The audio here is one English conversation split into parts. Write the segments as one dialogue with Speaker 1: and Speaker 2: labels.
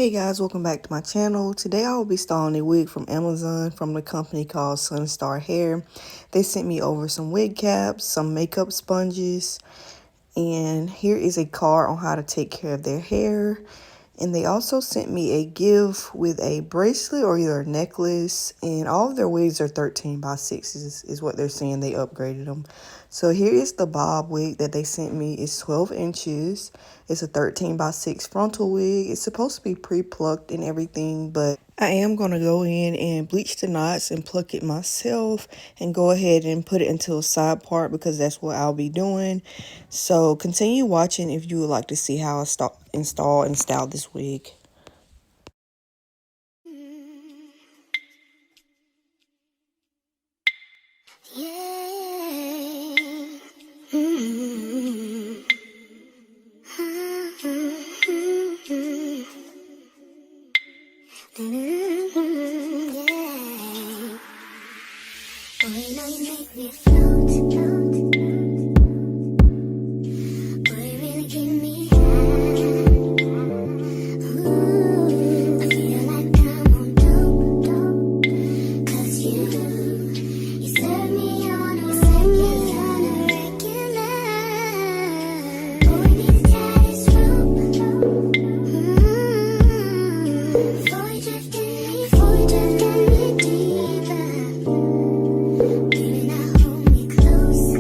Speaker 1: Hey guys, welcome back to my channel. Today I will be installing a wig from Amazon from the company called Sunstarr Hair. They sent me over some wig caps, some makeup sponges, and here is a card on how to take care of their hair. And they also sent me a gift with a bracelet or either a necklace. And all of their wigs are 13 by 6s is what they're saying. They upgraded them. So here is the bob wig that they sent me. It's 12 inches. It's a 13 by 6 frontal wig. It's supposed to be pre-plucked and everything, but I am going to go in and bleach the knots and pluck it myself and go ahead and put it into a side part because that's what I'll be doing. So continue watching if you would like to see how I install and style this wig.
Speaker 2: Close.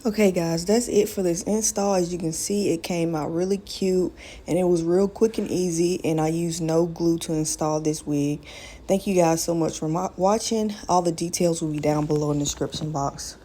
Speaker 1: Okay guys, that's it for this install. As you can see, it came out really cute and it was real quick and easy, and I used no glue to install this wig. Thank you guys so much for watching. All the details will be down below in the description box.